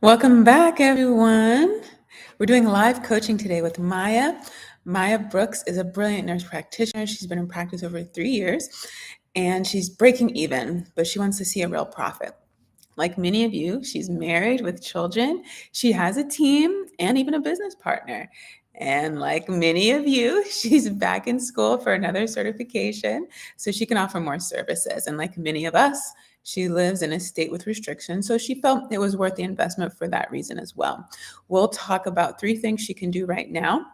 Welcome back, everyone. We're doing live coaching today with Maya. Maya Brooks is a brilliant nurse practitioner. She's been in practice over 3 years and she's breaking even, but she wants to see a real profit. Like many of you, she's married with children. She has a team and even a business partner. And like many of you, she's back in school for another certification so she can offer more services. And like many of us, she lives in a state with restrictions, so she felt it was worth the investment for that reason as well. We'll talk about 3 things she can do right now.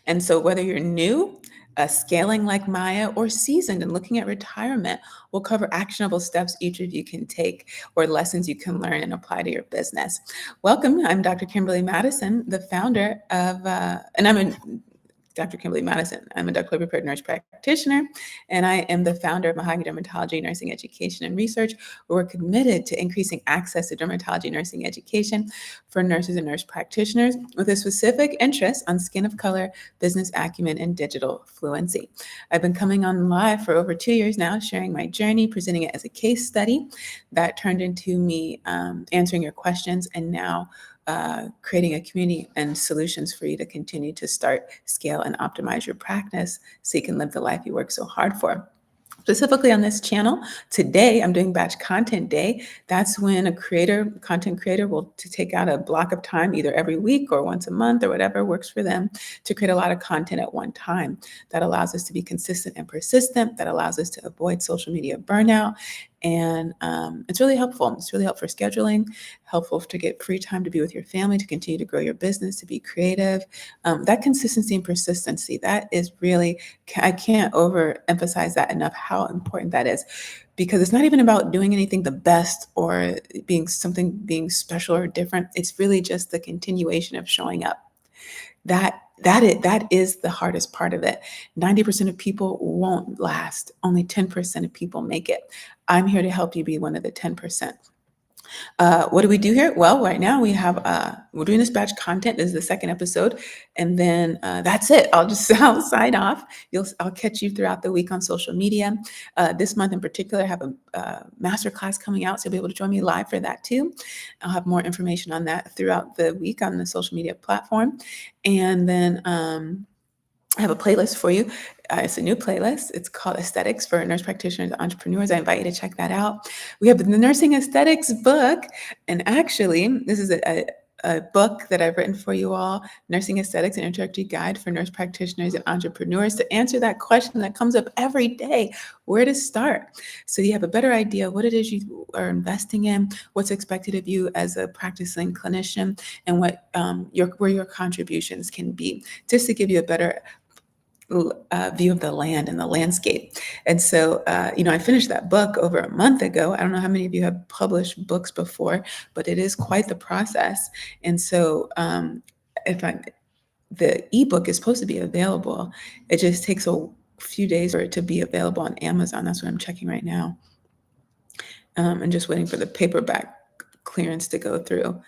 And so, whether you're new, scaling like Maya, or seasoned and looking at retirement, we'll cover actionable steps each of you can take or lessons you can learn and apply to your business. Welcome. I'm Dr. Kimberly Madison, the founder of, and I'm a Dr. Kimberly Madison. I'm a doctorally prepared nurse practitioner, and I am the founder of Mahogany Dermatology Nursing Education and Research, where we're committed to increasing access to dermatology nursing education for nurses and nurse practitioners with a specific interest on skin of color, business acumen, and digital fluency. I've been coming on live for over 2 years now, sharing my journey, presenting it as a case study that turned into me answering your questions, and now creating a community and solutions for you to continue to start, scale, and optimize your practice so you can live the life you work so hard for. Specifically on this channel, today I'm doing batch content day. That's when a content creator will take out a block of time either every week or once a month or whatever works for them to create a lot of content at one time. That allows us to be consistent and persistent. That allows us to avoid social media burnout. And it's really helpful. It's really helpful for scheduling, helpful to get free time to be with your family, to continue to grow your business, to be creative. That consistency and persistency, that is really, I can't overemphasize that enough, how important that is. Because it's not even about doing anything the best or being special or different. It's really just the continuation of showing up. That is the hardest part of it. 90% of people won't last. Only 10% of people make it. I'm here to help you be one of the 10%. What do we do here? Well, right now we're doing this batch content. This is the second episode, and then that's it. I'll sign off. I'll catch you throughout the week on social media. This month in particular, I have a master class coming out, so you'll be able to join me live for that too. I'll have more information on that throughout the week on the social media platform, and then I have a playlist for you. It's a new playlist. It's called Aesthetics for Nurse Practitioners and Entrepreneurs. I invite you to check that out. We have the Nursing Aesthetics book. And actually, this is a book that I've written for you all, Nursing Aesthetics, an introductory guide for nurse practitioners and entrepreneurs, to answer that question that comes up every day, where to start. So you have a better idea of what it is you are investing in, what's expected of you as a practicing clinician, and what where your contributions can be, just to give you a better view of the land and the landscape. And so, I finished that book over a month ago. I don't know how many of you have published books before, but it is quite the process. And so, the ebook is supposed to be available. It just takes a few days for it to be available on Amazon. That's what I'm checking right now. And just waiting for the paperback clearance to go through.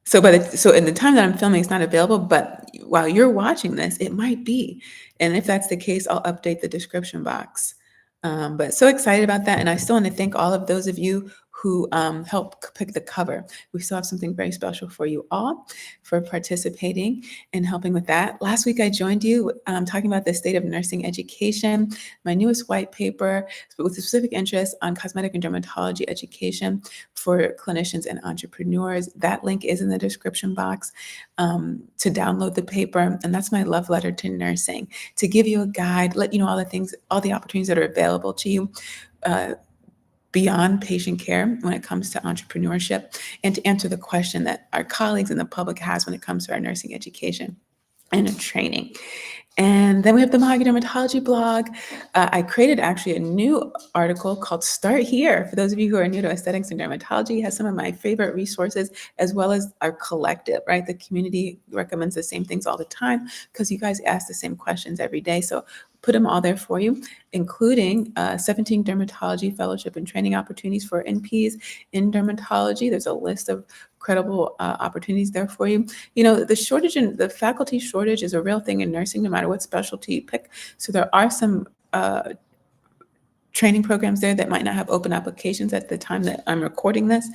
So in the time that I'm filming, it's not available, but while you're watching this, it might be. And if that's the case, I'll update the description box. But so excited about that. And I still want to thank all of those of you who helped pick the cover. We still have something very special for you all for participating and helping with that. Last week, I joined you talking about the state of nursing education, my newest white paper with a specific interest on cosmetic and dermatology education for clinicians and entrepreneurs. That link is in the description box to download the paper. And that's my love letter to nursing, to give you a guide, let you know all the opportunities that are available to you beyond patient care when it comes to entrepreneurship, and to answer the question that our colleagues and the public has when it comes to our nursing education and training. And then we have the Mahogany Dermatology blog. I created actually a new article called Start Here. For those of you who are new to aesthetics and dermatology, it has some of my favorite resources, as well as our collective, right? The community recommends the same things all the time because you guys ask the same questions every day. So put them all there for you, including 17 dermatology fellowship and training opportunities for NPs in dermatology. There's a list of credible opportunities there for you. The faculty shortage is a real thing in nursing, no matter what specialty you pick. So there are some training programs there that might not have open applications at the time that I'm recording this.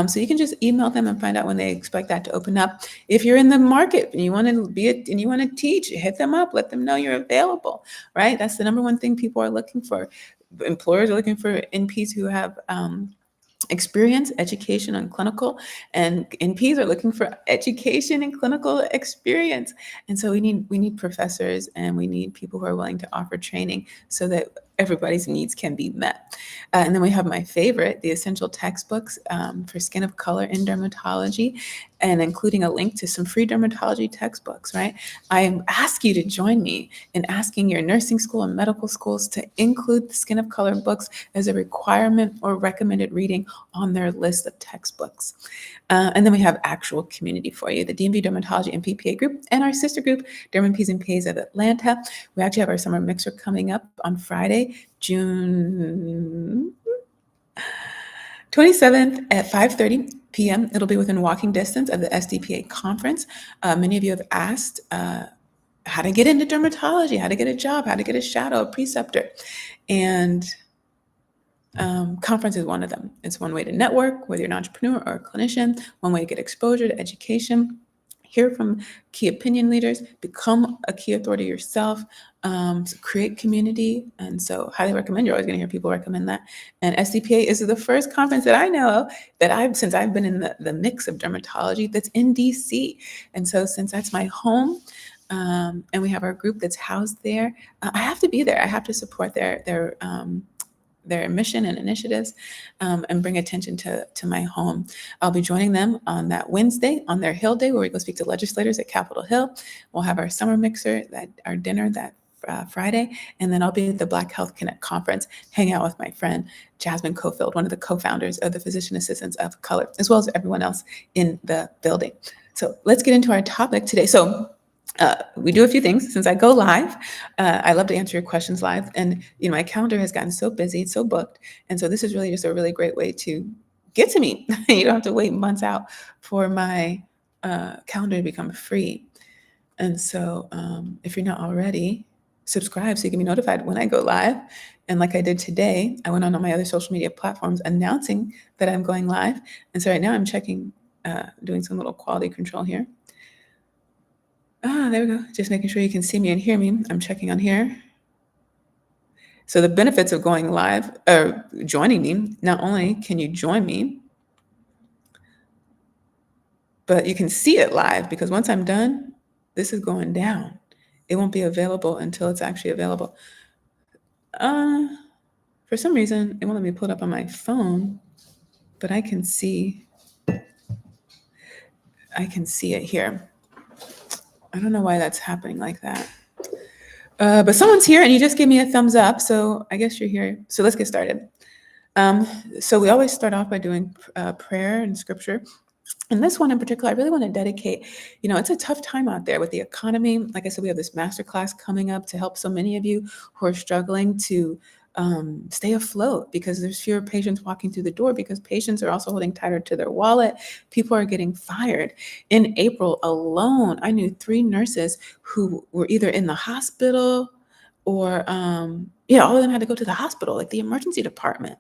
So you can just email them and find out when they expect that to open up. If you're in the market and you want to and you want to teach, hit them up, let them know you're available, right? That's the number one thing people are looking for. Employers are looking for NPs who have experience, education, and clinical, and NPs are looking for education and clinical experience. And so we need professors, and we need people who are willing to offer training so that everybody's needs can be met. And then we have my favorite, the essential textbooks for skin of color in dermatology, and including a link to some free dermatology textbooks, right? I ask you to join me in asking your nursing school and medical schools to include the skin of color books as a requirement or recommended reading on their list of textbooks. And then we have actual community for you, the DMV Dermatology and PPA group, and our sister group, Derm P's and PAs of Atlanta. We actually have our summer mixer coming up on Friday, June 27th at 5:30 p.m. It'll be within walking distance of the SDPA conference. Many of you have asked how to get into dermatology, how to get a job, how to get a shadow, a preceptor. And conference is one of them. It's one way to network, whether you're an entrepreneur or a clinician, one way to get exposure to education, hear from key opinion leaders, become a key authority yourself, create community. And so highly recommend, you're always going to hear people recommend that. And SDPA is the first conference that I know of that since I've been in the mix of dermatology, that's in DC. And so since that's my home, and we have our group that's housed there, I have to be there. I have to support their mission and initiatives, and bring attention to my home. I'll be joining them on that Wednesday on their Hill Day, where we go speak to legislators at Capitol Hill. We'll have our summer mixer, our dinner that Friday, and then I'll be at the Black Health Connect conference, hang out with my friend Jasmine Cofield, one of the co-founders of the Physician Assistants of Color, as well as everyone else in the building. So let's get into our topic today. So we do a few things since I go live. I love to answer your questions live, and my calendar has gotten so busy, it's so booked, and so this is really just a really great way to get to me. You don't have to wait months out for my calendar to become free. And so, if you're not already, subscribe so you can be notified when I go live. And like I did today, I went on all my other social media platforms announcing that I'm going live. And so right now I'm checking, doing some little quality control here. There we go. Just making sure you can see me and hear me. I'm checking on here. So the benefits of going live or joining me, not only can you join me, but you can see it live, because once I'm done, this is going down. It won't be available until it's actually available. For some reason, it won't let me pull it up on my phone, but I can see it here. I don't know why that's happening like that. But someone's here and you just gave me a thumbs up, so I guess you're here. So let's get started. So we always start off by doing prayer and scripture. And this one in particular, I really want to dedicate, it's a tough time out there with the economy. Like I said, we have this masterclass coming up to help so many of you who are struggling to stay afloat, because there's fewer patients walking through the door, because patients are also holding tighter to their wallet. People are getting fired. In April alone, I knew 3 nurses who were either in the hospital or, all of them had to go to the hospital, like the emergency department.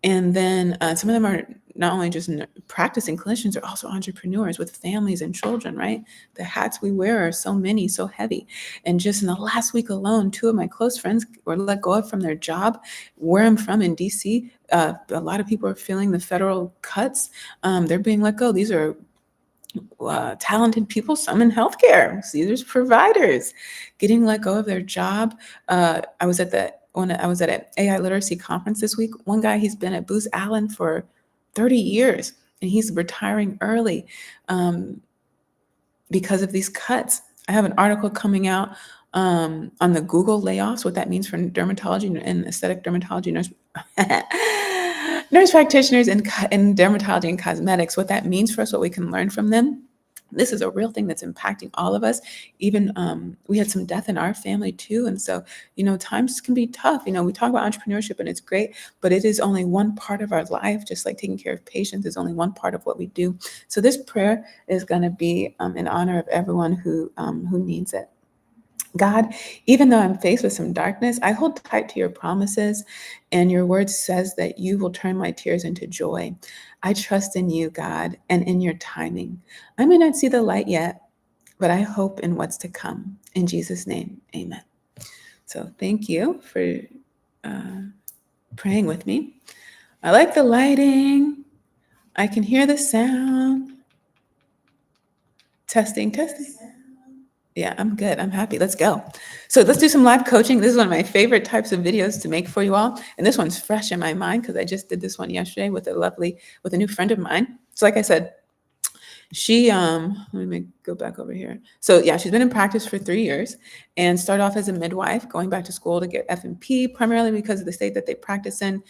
And then some of them are not only just practicing clinicians, they're also entrepreneurs with families and children, right? The hats we wear are so many, so heavy. And just in the last week alone, 2 of my close friends were let go from their job. Where I'm from in DC, a lot of people are feeling the federal cuts. They're being let go. These are talented people, some in healthcare. See, there's providers getting let go of their job. I was at an AI literacy conference this week. One guy, he's been at Booz Allen for 30 years, and he's retiring early because of these cuts. I have an article coming out on the Google layoffs, what that means for dermatology and aesthetic dermatology nurse practitioners and dermatology and cosmetics, what that means for us, what we can learn from them. This is a real thing that's impacting all of us. Even we had some death in our family too. And so, times can be tough. We talk about entrepreneurship and it's great, but it is only one part of our life, just like taking care of patients is only one part of what we do. So this prayer is going to be in honor of everyone who needs it. God, even though I'm faced with some darkness, I hold tight to your promises, and your word says that you will turn my tears into joy. I trust in you, God, and in your timing. I may not see the light yet, but I hope in what's to come. In Jesus' name, amen. So thank you for praying with me. I like the lighting. I can hear the sound. Testing, testing. Yeah, I'm good. I'm happy. Let's go. So let's do some live coaching. This is one of my favorite types of videos to make for you all. And this one's fresh in my mind because I just did this one yesterday with a new friend of mine. So like I said, let me go back over here. So yeah, she's been in practice for 3 years and started off as a midwife, going back to school to get FNP, primarily because of the state that they practice in.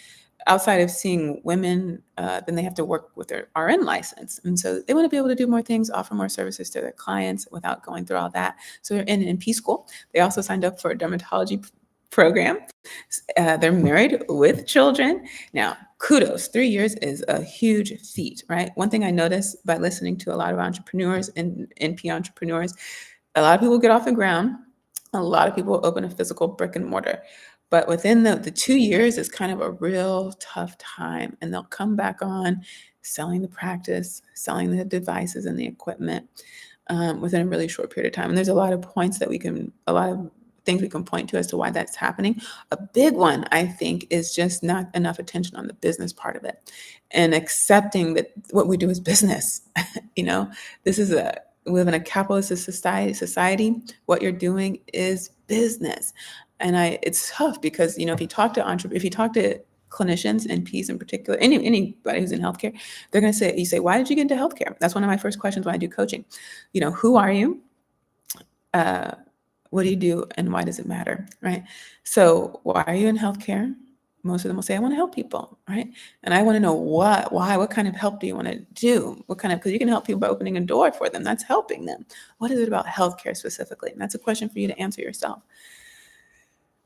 Outside of seeing women, then they have to work with their RN license. And so they want to be able to do more things, offer more services to their clients without going through all that. So they're in NP school. They also signed up for a dermatology program. They're married with children. Now, kudos, 3 years is a huge feat, right? One thing I noticed by listening to a lot of entrepreneurs and NP entrepreneurs, a lot of people get off the ground. A lot of people open a physical brick and mortar. But within the 2 years is kind of a real tough time. And they'll come back on selling the practice, selling the devices and the equipment within a really short period of time. And there's a lot of things we can point to as to why that's happening. A big one, I think, is just not enough attention on the business part of it and accepting that what we do is business. You know, we live in a capitalist society. What you're doing is business. And it's tough because, if you talk to clinicians and P's in particular, anybody who's in healthcare, they're going to say, why did you get into healthcare? That's one of my first questions when I do coaching. Who are you? What do you do and why does it matter, right? So why are you in healthcare? Most of them will say, I want to help people, right? And I want to know why, what kind of help do you want to do? Because you can help people by opening a door for them. That's helping them. What is it about healthcare specifically? And that's a question for you to answer yourself.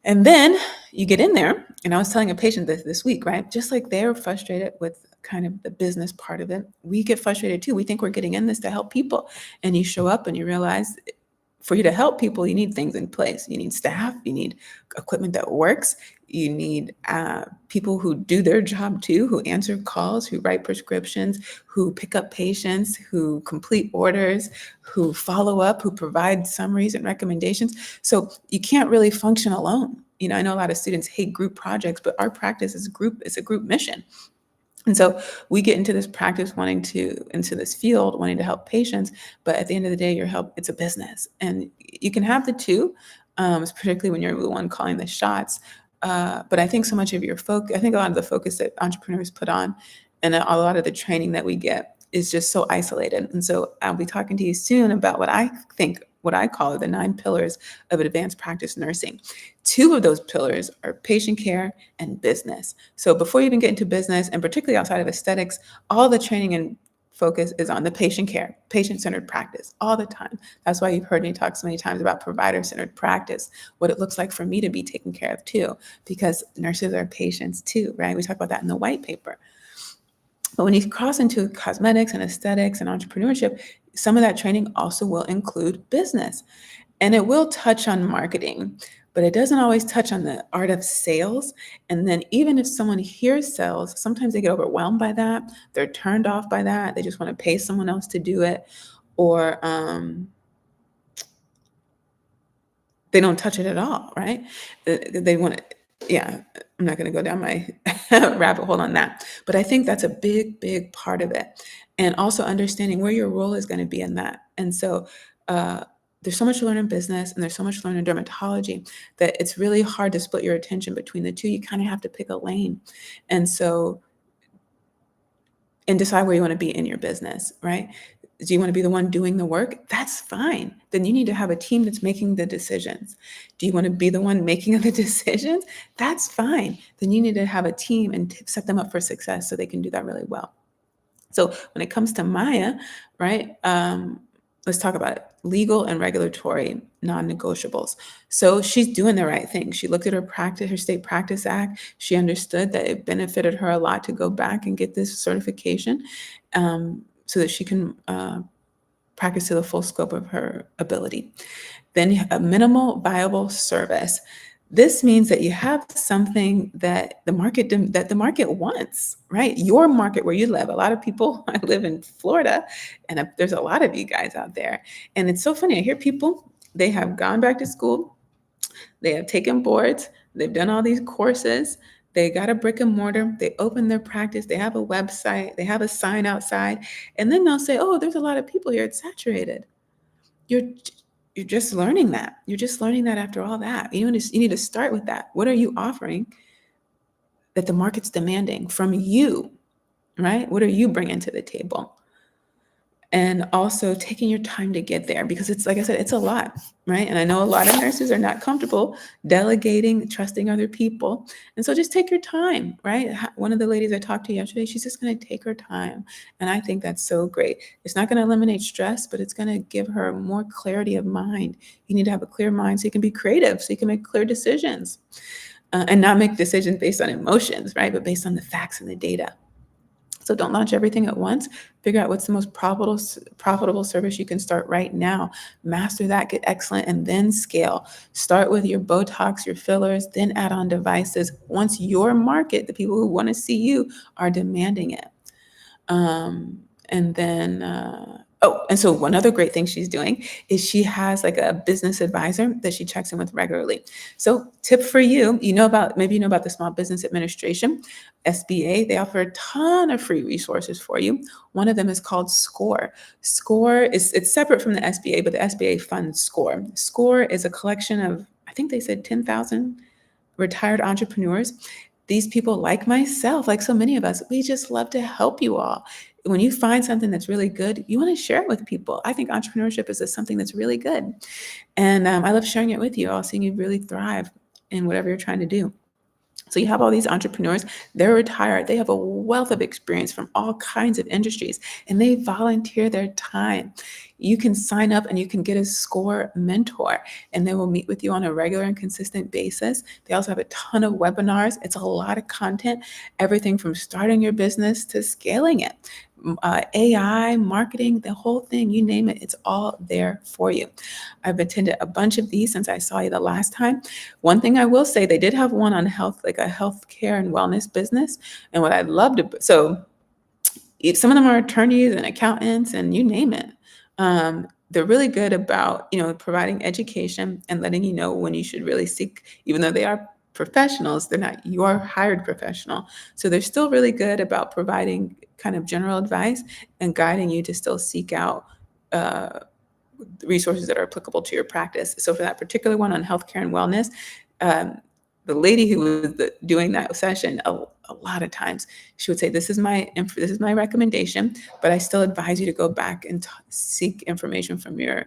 And then you get in there, and I was telling a patient this week, right? Just like they're frustrated with kind of the business part of it, we get frustrated too. We think we're getting in this to help people. And you show up and you realize for you to help people, you need things in place. You need staff, you need equipment that works, you need people who do their job too, who answer calls, who write prescriptions, who pick up patients, who complete orders, who follow up, who provide summaries and recommendations. So you can't really function alone. I know a lot of students hate group projects, but our practice is a group mission. And so we get into this practice into this field, wanting to help patients, but at the end of the day, it's a business. And you can have the two, particularly when you're the one calling the shots. But I think so much of I think a lot of the focus that entrepreneurs put on and a lot of the training that we get is just so isolated. And so I'll be talking to you soon about what I call the 9 pillars of advanced practice nursing. 2 of those pillars are patient care and business. So before you even get into business, and particularly outside of aesthetics, all the training and focus is on the patient care, patient-centered practice all the time. That's why you've heard me talk so many times about provider-centered practice, what it looks like for me to be taken care of too, because nurses are patients too, right? We talk about that in the white paper. But when you cross into cosmetics and aesthetics and entrepreneurship, some of that training also will include business. And it will touch on marketing, but it doesn't always touch on the art of sales. And then even if someone hears sales, sometimes they get overwhelmed by that. They're turned off by that. They just want to pay someone else to do it. Or they don't touch it at all, right? They want to, yeah, I'm not going to go down my rabbit hole on that. But I think that's a big, big part of it. And also understanding where your role is going to be in that. And so there's so much to learn in business and there's so much to learn in dermatology that it's really hard to split your attention between the two. You kind of have to pick a lane. And decide where you want to be in your business, right? Do you want to be the one doing the work? That's fine. Then you need to have a team that's making the decisions. Do you want to be the one making the decisions? That's fine. Then you need to have a team and set them up for success so they can do that really well. So when it comes to Maya, right, let's talk about it. Legal and regulatory non-negotiables. So she's doing the right thing. She looked at her state practice act. She understood that it benefited her a lot to go back and get this certification so that she can practice to the full scope of her ability. Then a minimal viable service. This means that you have something that the market wants, right? Your market where you live. A lot of people, I live in Florida, and there's a lot of you guys out there. And it's so funny. I hear people, they have gone back to school, they have taken boards, they've done all these courses, they got a brick and mortar, they open their practice, they have a website, they have a sign outside, and then they'll say, "Oh, there's a lot of people here, it's saturated." You're you're just learning that. You're just learning that after all that. You need to start with that. What are you offering that the market's demanding from you, right? What are you bringing to the table? And also taking your time to get there, because it's, like I said, it's a lot, right? And I know a lot of nurses are not comfortable delegating, trusting other people. And so just take your time, right? One of the ladies I talked to yesterday, she's just going to take her time. And I think that's so great. It's not going to eliminate stress, but it's going to give her more clarity of mind. You need to have a clear mind so you can be creative, so you can make clear decisions, and not make decisions based on emotions, right? But based on the facts and the data. So don't launch everything at once. Figure out what's the most profitable service you can start right now. Master that, get excellent, and then scale. Start with your Botox, your fillers, then add on devices once your market, the people who want to see you, are demanding it. And then, and so one other great thing she's doing is she has like a business advisor that she checks in with regularly. So tip for you, maybe you know about the Small Business Administration, SBA. They offer a ton of free resources for you. One of them is called SCORE. It's separate from the SBA, but the SBA funds SCORE. SCORE is a collection of, I think they said 10,000 retired entrepreneurs. These people, like myself, like so many of us, we just love to help you all. When you find something that's really good, you want to share it with people. I think entrepreneurship is something that's really good. And I love sharing it with you all, seeing you really thrive in whatever you're trying to do. So you have all these entrepreneurs, they're retired, they have a wealth of experience from all kinds of industries, and they volunteer their time. You can sign up and you can get a SCORE mentor, and they will meet with you on a regular and consistent basis. They also have a ton of webinars. It's a lot of content, everything from starting your business to scaling it. AI, marketing, the whole thing, you name it, it's all there for you. I've attended a bunch of these since I saw you the last time. One thing I will say, they did have one on health, like a healthcare and wellness business. And what I'd love to, so some of them are attorneys and accountants and you name it. They're really good about, providing education and letting you know when you should really seek, even though they are professionals, they're not your hired professional. So they're still really good about providing kind of general advice and guiding you to still seek out resources that are applicable to your practice. So for that particular one on healthcare and wellness, the lady who was doing that session, a lot of times she would say, this is my recommendation, but I still advise you to go back and seek information from your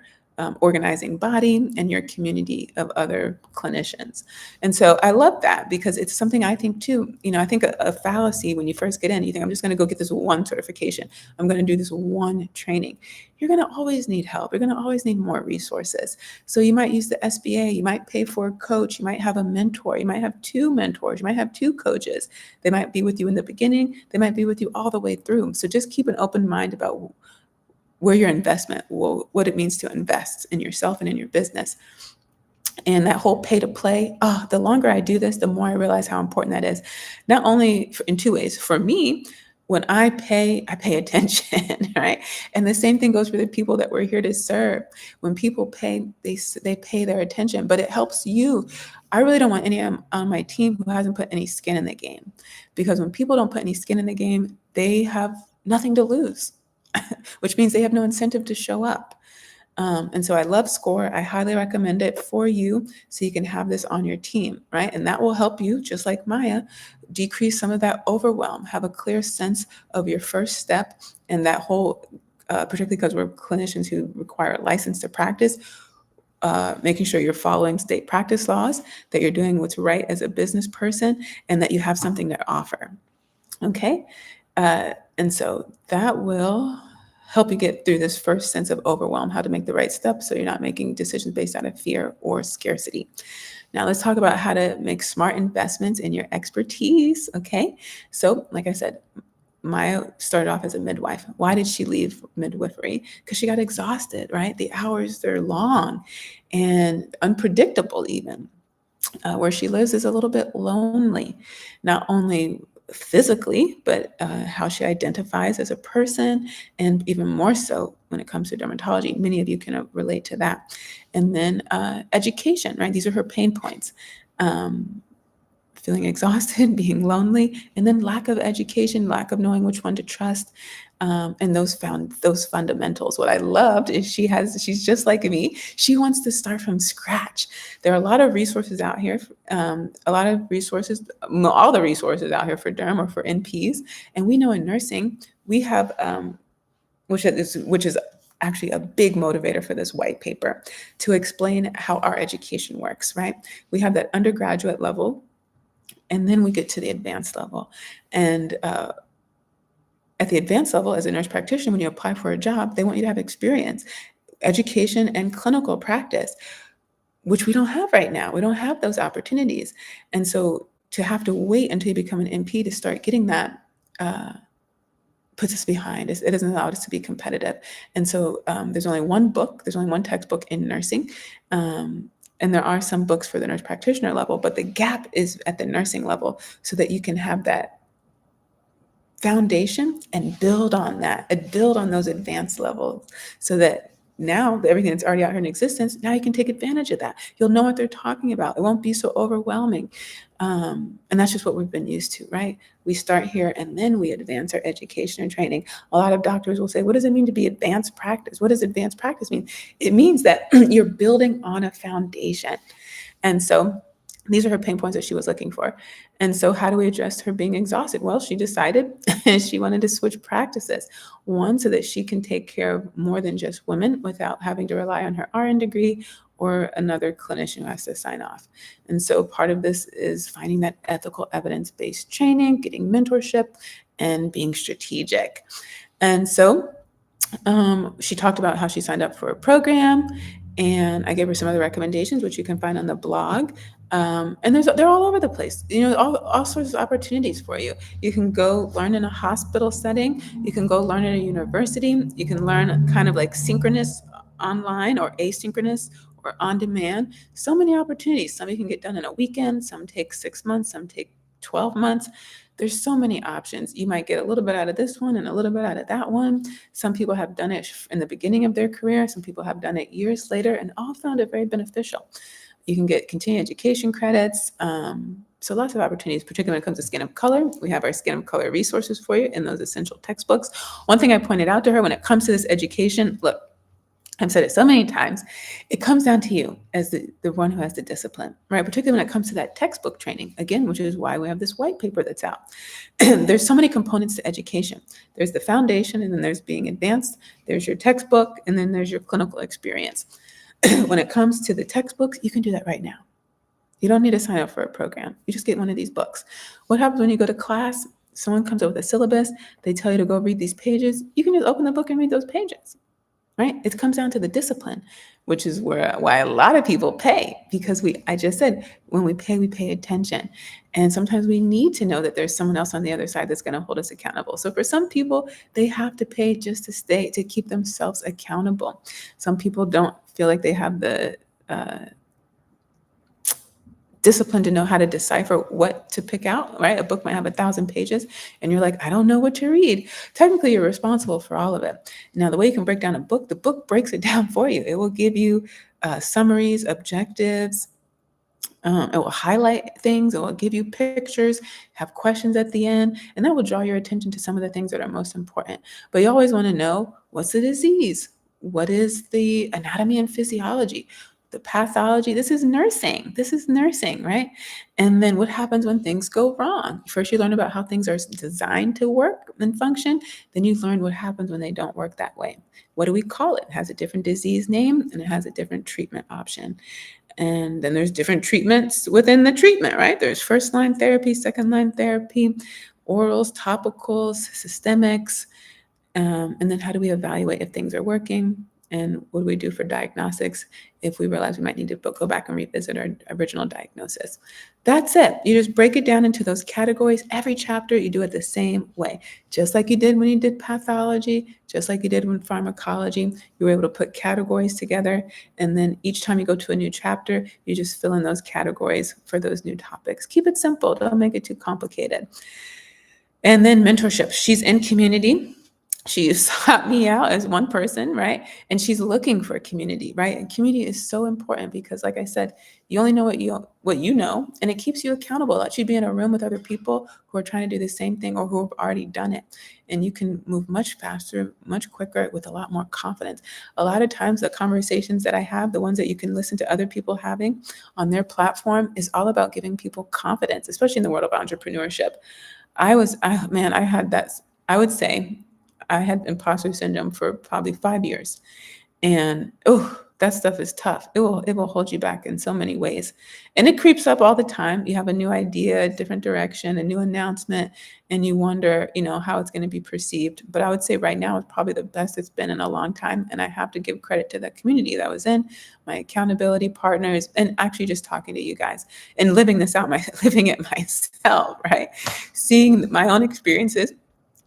organizing body and your community of other clinicians. And so I love that, because it's something I think too, I think a fallacy when you first get in, you think, I'm just going to go get this one certification. I'm going to do this one training. You're going to always need help. You're going to always need more resources. So you might use the SBA. You might pay for a coach. You might have a mentor. You might have two mentors. You might have two coaches. They might be with you in the beginning. They might be with you all the way through. So just keep an open mind about where your investment, what it means to invest in yourself and in your business. And that whole pay to play, the longer I do this, the more I realize how important that is. Not only in two ways. For me, when I pay attention, right? And the same thing goes for the people that we're here to serve. When people pay, they pay their attention, but it helps you. I really don't want anyone on my team who hasn't put any skin in the game, because when people don't put any skin in the game, they have nothing to lose, which means they have no incentive to show up. And so I love SCORE. I highly recommend it for you so you can have this on your team, right? And that will help you, just like Maya, decrease some of that overwhelm, have a clear sense of your first step, and that whole, particularly because we're clinicians who require a license to practice, making sure you're following state practice laws, that you're doing what's right as a business person, and that you have something to offer. Okay? And so that will help you get through this first sense of overwhelm, how to make the right steps so you're not making decisions based out of fear or scarcity. Now let's talk about how to make smart investments in your expertise, okay? So like I said, Maya started off as a midwife. Why did she leave midwifery? Because she got exhausted, right? The hours, they're long and unpredictable even. Where she lives is a little bit lonely, not only physically, but how she identifies as a person, and even more so when it comes to dermatology. Many of you can relate to that. And then education, right? These are her pain points. Feeling exhausted, being lonely, and then lack of education, lack of knowing which one to trust, and those fundamentals. What I loved is she's just like me. She wants to start from scratch. There are a lot of resources out here, a lot of resources, all the resources out here for derm or for NPs, and we know in nursing we have, which is actually a big motivator for this white paper, to explain how our education works. Right? We have that undergraduate level. And then we get to the advanced level. And at the advanced level, as a nurse practitioner, when you apply for a job, they want you to have experience, education, and clinical practice, which we don't have right now. We don't have those opportunities. And so to have to wait until you become an NP to start getting that puts us behind. It doesn't allow us to be competitive. And so there's only one textbook in nursing. And there are some books for the nurse practitioner level, but the gap is at the nursing level so that you can have that foundation and build on that and build on those advanced levels so that now everything that's already out here in existence, now you can take advantage of that. You'll know what they're talking about. It won't be so overwhelming. And that's just what we've been used to, right? We start here and then we advance our education and training. A lot of doctors will say, what does it mean to be advanced practice? What does advanced practice mean? It means that you're building on a foundation. And so these are her pain points that she was looking for. And so how do we address her being exhausted? Well, she decided she wanted to switch practices. One, so that she can take care of more than just women without having to rely on her RN degree or another clinician who has to sign off. And so part of this is finding that ethical evidence-based training, getting mentorship, and being strategic. And so she talked about how she signed up for a program, and I gave her some other recommendations, which you can find on the blog. And they're all over the place. All sorts of opportunities for you. You can go learn in a hospital setting. You can go learn at a university. You can learn kind of like synchronous online or asynchronous or on demand. So many opportunities. Some you can get done in a weekend. Some take 6 months. Some take 12 months. There's so many options. You might get a little bit out of this one and a little bit out of that one. Some people have done it in the beginning of their career. Some people have done it years later and all found it very beneficial. You can get continuing education credits. So lots of opportunities, particularly when it comes to skin of color. We have our skin of color resources for you in those essential textbooks. One thing I pointed out to her when it comes to this education, look, I've said it so many times, it comes down to you as the one who has the discipline, right? Particularly when it comes to that textbook training, again, which is why we have this white paper that's out. There's so many components to education. There's the foundation, and then there's being advanced. There's your textbook, and then there's your clinical experience. When it comes to the textbooks, you can do that right now. You don't need to sign up for a program. You just get one of these books. What happens when you go to class? Someone comes up with a syllabus. They tell you to go read these pages. You can just open the book and read those pages. Right? It comes down to the discipline, which is why a lot of people pay, because I just said, when we pay attention. And sometimes we need to know that there's someone else on the other side that's going to hold us accountable. So for some people, they have to pay just to keep themselves accountable. Some people don't feel like they have the discipline to know how to decipher what to pick out, right? A book might have 1,000 pages and you're like, I don't know what to read. Technically, you're responsible for all of it. Now, the way you can break down a book, the book breaks it down for you. It will give you summaries, objectives. It will highlight things. It will give you pictures, have questions at the end, and that will draw your attention to some of the things that are most important. But you always want to know, what's the disease? What is the anatomy and physiology? The pathology? This is nursing, right? And then what happens when things go wrong? First, you learn about how things are designed to work and function. Then you learn what happens when they don't work that way. What do we call it? It has a different disease name and it has a different treatment option. And then there's different treatments within the treatment, right? There's first line therapy, second line therapy, orals, topicals, systemics. And then how do we evaluate if things are working? And what do we do for diagnostics if we realize we might need to go back and revisit our original diagnosis? That's it. You just break it down into those categories. Every chapter, you do it the same way, just like you did when you did pathology, just like you did when pharmacology. You were able to put categories together. And then each time you go to a new chapter, you just fill in those categories for those new topics. Keep it simple. Don't make it too complicated. And then mentorship. She's in community. She sought me out as one person, right? And she's looking for a community, right? And community is so important because, like I said, you only know what you know, and it keeps you accountable. Let you be in a room with other people who are trying to do the same thing or who have already done it, and you can move much faster, much quicker, with a lot more confidence. A lot of times, the conversations that I have, the ones that you can listen to other people having on their platform, is all about giving people confidence, especially in the world of entrepreneurship. I had that. I would say I had imposter syndrome for probably 5 years. And that stuff is tough. It will hold you back in so many ways. And it creeps up all the time. You have a new idea, a different direction, a new announcement, and you wonder, how it's going to be perceived. But I would say right now it's probably the best it's been in a long time. And I have to give credit to the community that I was in, my accountability partners, and actually just talking to you guys and living this out, living it myself, right? Seeing my own experiences,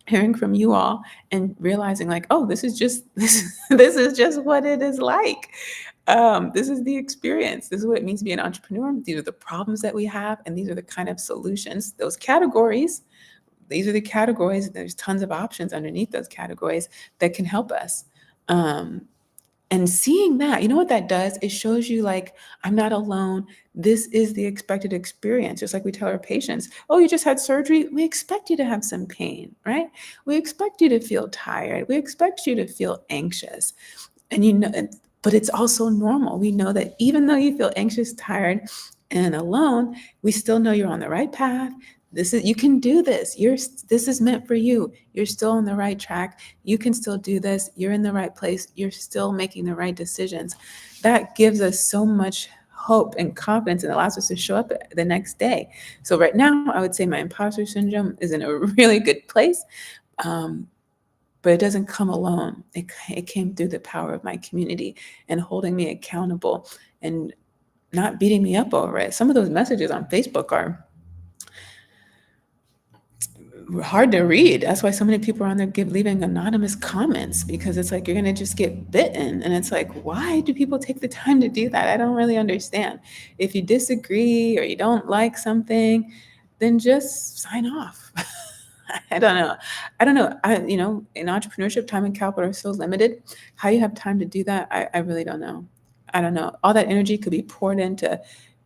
hearing from you all, and realizing like, this is just this is just what it is like. This is the experience. This is what it means to be an entrepreneur. These are the problems that we have, and these are the kind of solutions. Those categories, these are the categories. There's tons of options underneath those categories that can help us. And seeing that, you know what that does? It shows you like, I'm not alone. This is the expected experience. Just like we tell our patients, you just had surgery. We expect you to have some pain, right? We expect you to feel tired. We expect you to feel anxious. But it's also normal. We know that even though you feel anxious, tired, and alone, we still know you're on the right path. You can do this. This is meant for you. You're still on the right track. You can still do this. You're in the right place. You're still making the right decisions. That gives us so much hope and confidence, and allows us to show up the next day. So right now, I would say my imposter syndrome is in a really good place. But it doesn't come alone. It came through the power of my community and holding me accountable and not beating me up over it. Some of those messages on Facebook are hard to read. That's why so many people are on there leaving anonymous comments, because it's like you're going to just get bitten. And it's like, why do people take the time to do that? I don't really understand. If you disagree or you don't like something, then just sign off. I don't know. In entrepreneurship, time and capital are so limited. How you have time to do that, I really don't know. I don't know. All that energy could be poured into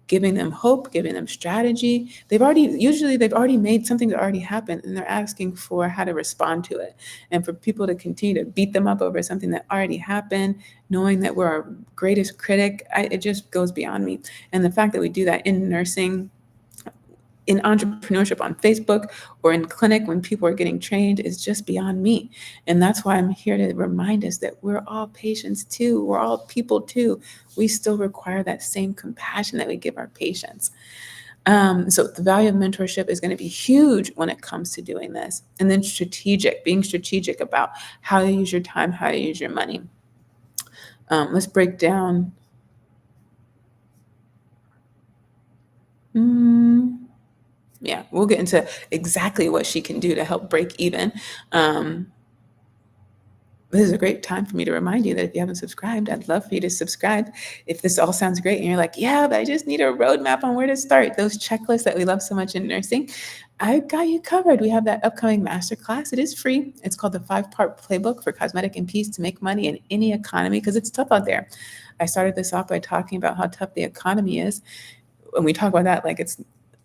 giving them hope, giving them strategy. They've already made something that already happened, and they're asking for how to respond to it. And for people to continue to beat them up over something that already happened, knowing that we're our greatest critic, it just goes beyond me. And the fact that we do that in nursing, in entrepreneurship on Facebook, or in clinic when people are getting trained, is just beyond me. And that's why I'm here to remind us that we're all patients too. We're all people too. We still require that same compassion that we give our patients. So the value of mentorship is going to be huge when it comes to doing this. And then being strategic about how you use your time, how you use your money. Let's break down. Yeah, we'll get into exactly what she can do to help break even. This is a great time for me to remind you that if you haven't subscribed, I'd love for you to subscribe. If this all sounds great and you're like, yeah, but I just need a roadmap on where to start, those checklists that we love so much in nursing, I got you covered. We have that upcoming masterclass. It is free. It's called the 5-part playbook for cosmetic NPs to make money in any economy, because it's tough out there. I started this off by talking about how tough the economy is. When we talk about that,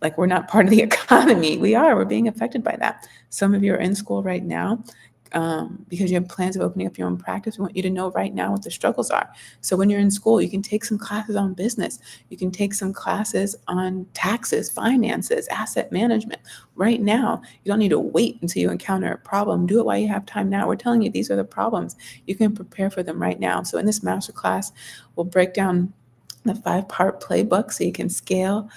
like we're not part of the economy. We're being affected by that. Some of you are in school right now because you have plans of opening up your own practice. We want you to know right now what the struggles are. So when you're in school, you can take some classes on business. You can take some classes on taxes, finances, asset management. Right now, you don't need to wait until you encounter a problem. Do it while you have time now. We're telling you these are the problems. You can prepare for them right now. So in this masterclass, we'll break down the 5-part playbook so you can scale,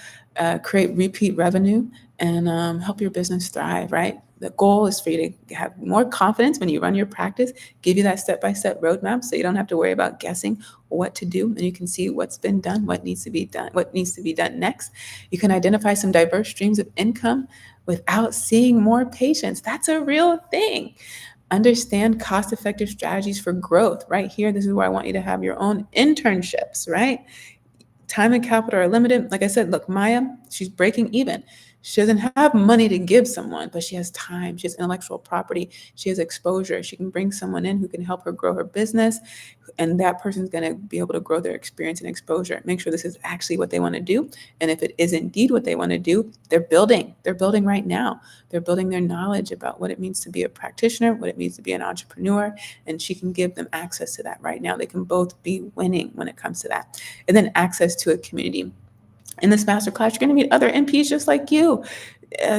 create repeat revenue, and help your business thrive, right? The goal is for you to have more confidence when you run your practice, give you that step-by-step roadmap so you don't have to worry about guessing what to do, and you can see what's been done, what needs to be done next. You can identify some diverse streams of income without seeing more patients. That's a real thing. Understand cost-effective strategies for growth. Right here, this is where I want you to have your own internships, right? Time and capital are limited. Like I said, look, Maya, she's breaking even. She doesn't have money to give someone, but she has time. She has intellectual property. She has exposure. She can bring someone in who can help her grow her business, and that person's going to be able to grow their experience and exposure. Make sure this is actually what they want to do. And if it is indeed what they want to do, they're building. They're building right now. They're building their knowledge about what it means to be a practitioner, what it means to be an entrepreneur, and she can give them access to that right now. They can both be winning when it comes to that. And then access to a community. In this masterclass, you're going to meet other NPs just like you,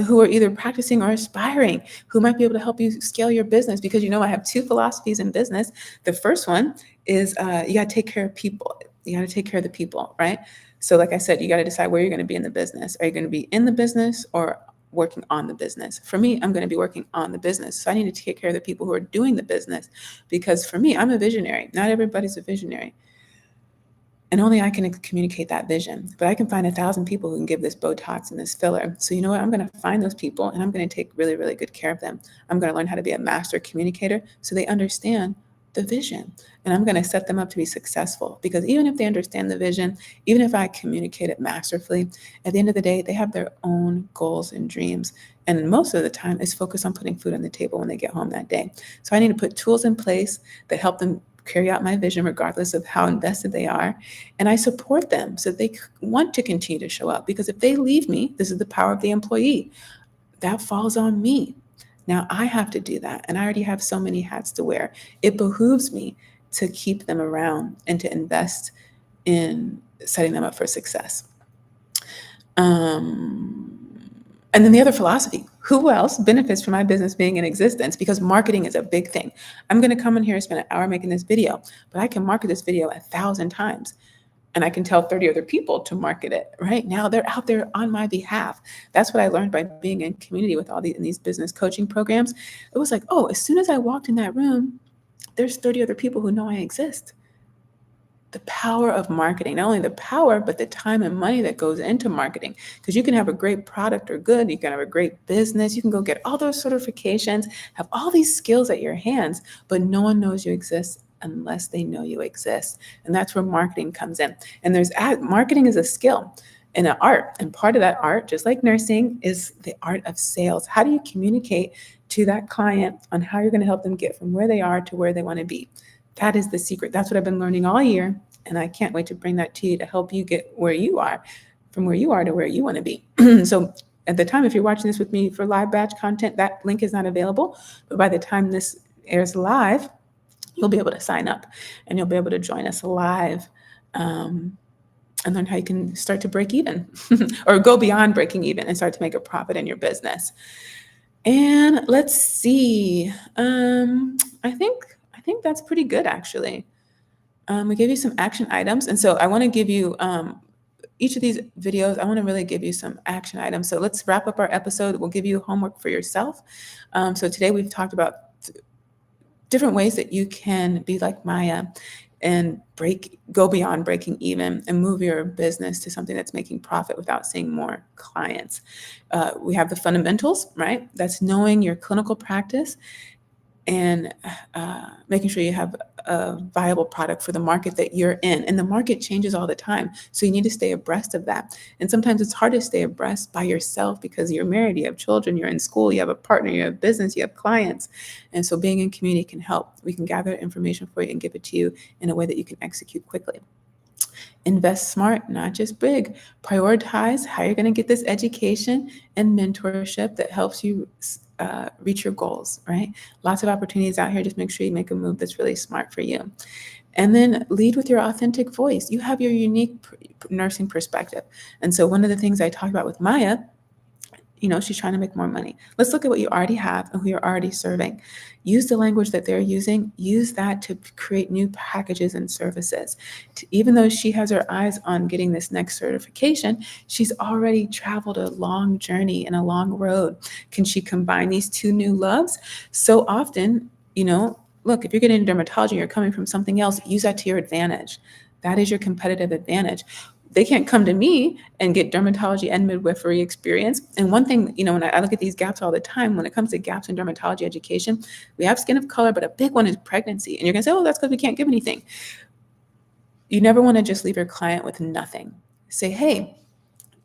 who are either practicing or aspiring, who might be able to help you scale your business. Because I have two philosophies in business. The first one is you got to take care of people. You got to take care of the people, right? So like I said, you got to decide where you're going to be in the business. Are you going to be in the business or working on the business? For me, I'm going to be working on the business. So I need to take care of the people who are doing the business, because for me, I'm a visionary. Not everybody's a visionary. And only I can communicate that vision. But I can find 1,000 people who can give this Botox and this filler. So you know what? I'm going to find those people and I'm going to take really, really good care of them. I'm going to learn how to be a master communicator so they understand the vision. And I'm going to set them up to be successful, because even if they understand the vision, even if I communicate it masterfully, at the end of the day, they have their own goals and dreams. And most of the time, it's focused on putting food on the table when they get home that day. So I need to put tools in place that help them carry out my vision regardless of how invested they are. And I support them so they want to continue to show up, because if they leave me, this is the power of the employee, that falls on me. Now I have to do that. And I already have so many hats to wear. It behooves me to keep them around and to invest in setting them up for success. And then the other philosophy, who else benefits from my business being in existence? Because marketing is a big thing. I'm going to come in here and spend an hour making this video, but I can market this video 1,000 times. And I can tell 30 other people to market it. Right now, they're out there on my behalf. That's what I learned by being in community with all these business coaching programs. It was like, oh, as soon as I walked in that room, there's 30 other people who know I exist. The power of marketing, not only the power, but the time and money that goes into marketing. Because you can have a great product or good, you can have a great business, you can go get all those certifications, have all these skills at your hands, but no one knows you exist unless they know you exist. And that's where marketing comes in. And marketing is a skill and an art. And part of that art, just like nursing, is the art of sales. How do you communicate to that client on how you're going to help them get from where they are to where they want to be? That is the secret. That's what I've been learning all year. And I can't wait to bring that to you to help you get where you are, from where you are to where you want to be. So at the time, if you're watching this with me for live batch content, that link is not available. But by the time this airs live, you'll be able to sign up and you'll be able to join us live and learn how you can start to break even or go beyond breaking even and start to make a profit in your business. And let's see. I think that's pretty good, actually. We gave you some action items. And so I want to give you each of these videos, I want to really give you some action items. So let's wrap up our episode. We'll give you homework for yourself. So today we've talked about different ways that you can be like Maya and go beyond breaking even and move your business to something that's making profit without seeing more clients. We have the fundamentals, right? That's knowing your clinical practice and making sure you have a viable product for the market that you're in. And the market changes all the time. So you need to stay abreast of that. And sometimes it's hard to stay abreast by yourself because you're married, you have children, you're in school, you have a partner, you have business, you have clients. And so being in community can help. We can gather information for you and give it to you in a way that you can execute quickly. Invest smart, not just big. Prioritize how you're going to get this education and mentorship that helps you reach your goals, right? Lots of opportunities out here. Just make sure you make a move that's really smart for you. And then lead with your authentic voice. You have your unique nursing perspective. And so one of the things I talked about with Maya She's trying to make more money. Let's look at what you already have and who you're already serving. Use the language that they're using. Use that to create new packages and services. Even though she has her eyes on getting this next certification, she's already traveled a long journey and a long road. Can she combine these two new loves? So often, look, if you're getting into dermatology, you're coming from something else, use that to your advantage. That is your competitive advantage. They can't come to me and get dermatology and midwifery experience. And one thing, when I look at these gaps all the time, when it comes to gaps in dermatology education, we have skin of color, but a big one is pregnancy. And you're going to say, oh, that's because we can't give anything. You never want to just leave your client with nothing. Say, hey,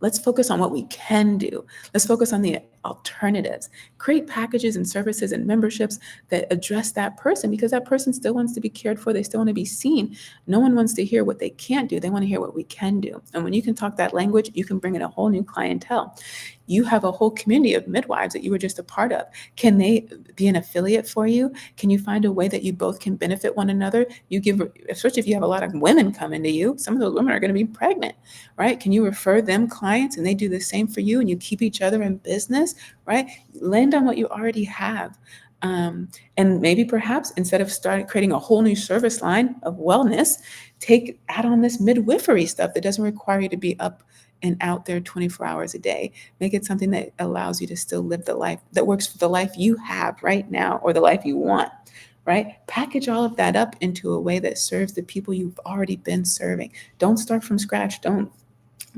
let's focus on what we can do. Let's focus on the alternatives. Create packages and services and memberships that address that person, because that person still wants to be cared for. They still want to be seen. No one wants to hear what they can't do. They want to hear what we can do. And when you can talk that language, you can bring in a whole new clientele. You have a whole community of midwives that you were just a part of. Can they be an affiliate for you? Can you find a way that you both can benefit one another? You give, especially if you have a lot of women coming to you, some of those women are going to be pregnant, right? Can you refer them clients and they do the same for you and you keep each other in business, right? Land on what you already have. And maybe perhaps instead of creating a whole new service line of wellness, add on this midwifery stuff that doesn't require you to be up and out there 24 hours a day. Make it something that allows you to still live the life that works for the life you have right now or the life you want, right? Package all of that up into a way that serves the people you've already been serving. Don't start from scratch. Don't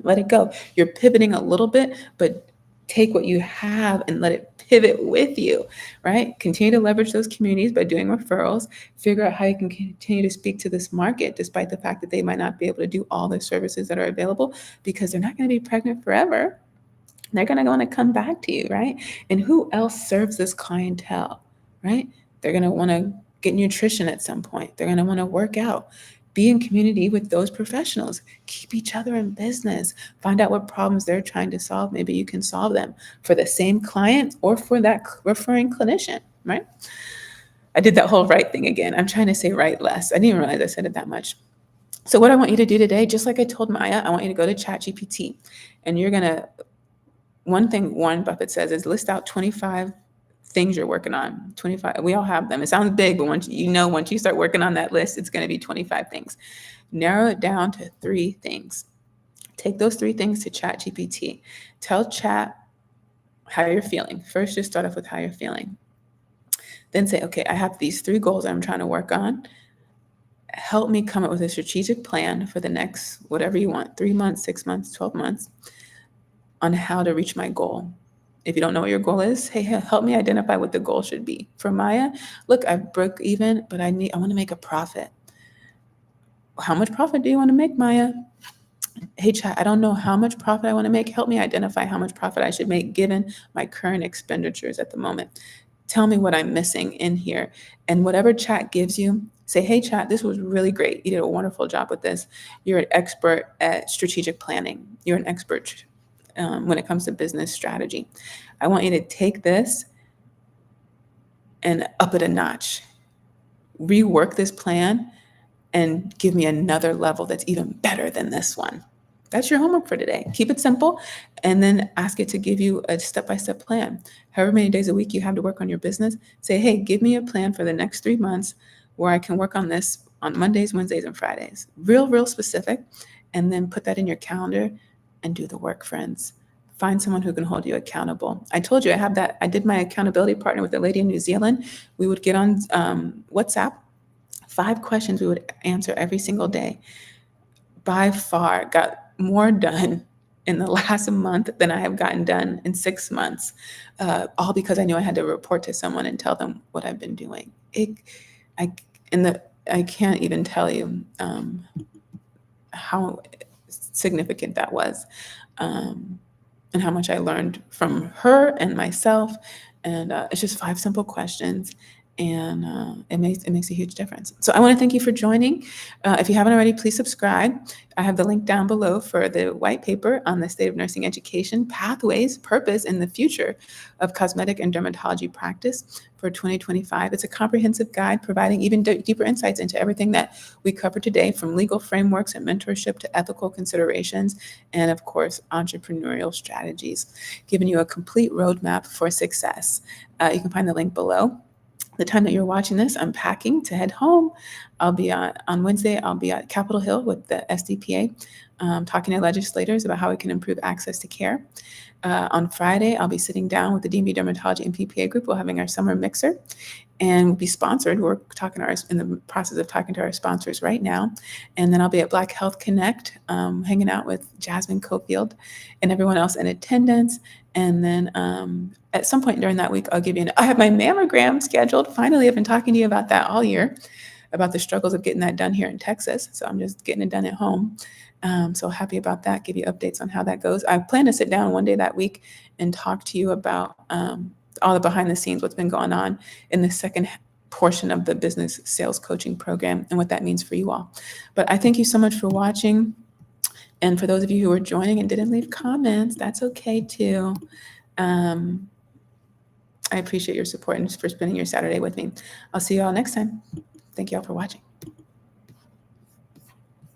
let it go. You're pivoting a little bit, but take what you have and let it pivot with you, right? Continue to leverage those communities by doing referrals. Figure out how you can continue to speak to this market, despite the fact that they might not be able to do all the services that are available, because they're not going to be pregnant forever. They're going to want to come back to you, right? And who else serves this clientele, right? They're going to want to get nutrition at some point. They're going to want to work out. Be in community with those professionals. Keep each other in business. Find out what problems they're trying to solve. Maybe you can solve them for the same client or for that referring clinician, right? I did that whole right thing again. I'm trying to say right less. I didn't even realize I said it that much. So what I want you to do today, just like I told Maya, I want you to go to ChatGPT and you're going to, one thing Warren Buffett says is list out 25 things you're working on. 25, we all have them. It sounds big, but once you start working on that list, it's going to be 25 things. Narrow it down to 3 things. Take those 3 things to ChatGPT. Tell Chat how you're feeling. First, just start off with how you're feeling. Then say, okay, I have these 3 goals I'm trying to work on. Help me come up with a strategic plan for the next, whatever you want, 3 months, 6 months, 12 months, on how to reach my goal. If you don't know what your goal is, hey, help me identify what the goal should be. For Maya, look, I broke even, but I want to make a profit. How much profit do you want to make, Maya? Hey, Chat, I don't know how much profit I want to make. Help me identify how much profit I should make given my current expenditures at the moment. Tell me what I'm missing in here. And whatever Chat gives you, say, hey, Chat, this was really great. You did a wonderful job with this. You're an expert at strategic planning. You're an expert when it comes to business strategy. I want you to take this and up it a notch. Rework this plan and give me another level that's even better than this one. That's your homework for today. Keep it simple and then ask it to give you a step-by-step plan. However many days a week you have to work on your business, say, hey, give me a plan for the next 3 months where I can work on this on Mondays, Wednesdays, and Fridays. Real specific. And then put that in your calendar and do the work, friends. Find someone who can hold you accountable. I told you I did my accountability partner with a lady in New Zealand. We would get on WhatsApp, 5 questions we would answer every single day. By far got more done in the last month than I have gotten done in 6 months, all because I knew I had to report to someone and tell them what I've been doing. I can't even tell you how significant that was. And how much I learned from her and myself. And it's just 5 simple questions. and it makes a huge difference. So I want to thank you for joining. If you haven't already, please subscribe. I have the link down below for the white paper on the state of nursing education, pathways, purpose, and the future of cosmetic and dermatology practice for 2025. It's a comprehensive guide providing even deeper insights into everything that we covered today, from legal frameworks and mentorship to ethical considerations, and of course, entrepreneurial strategies, giving you a complete roadmap for success. You can find the link below. The time that you're watching this, I'm packing to head home. I'll be on Wednesday. I'll be at Capitol Hill with the SDPA, talking to legislators about how we can improve access to care. On Friday, I'll be sitting down with the DMV Dermatology and PPA group. We're having our summer mixer, and we'll be sponsored. We're in the process of talking to our sponsors right now. And then I'll be at Black Health Connect, hanging out with Jasmine Cofield and everyone else in attendance. And then at some point during that week, I have my mammogram scheduled. Finally, I've been talking to you about that all year, about the struggles of getting that done here in Texas. So I'm just getting it done at home. So happy about that. Give you updates on how that goes. I plan to sit down one day that week and talk to you about all the behind the scenes, what's been going on in the second portion of the business sales coaching program and what that means for you all. But I thank you so much for watching. And for those of you who are joining and didn't leave comments, that's okay too. I appreciate your support and for spending your Saturday with me. I'll see you all next time. Thank you all for watching.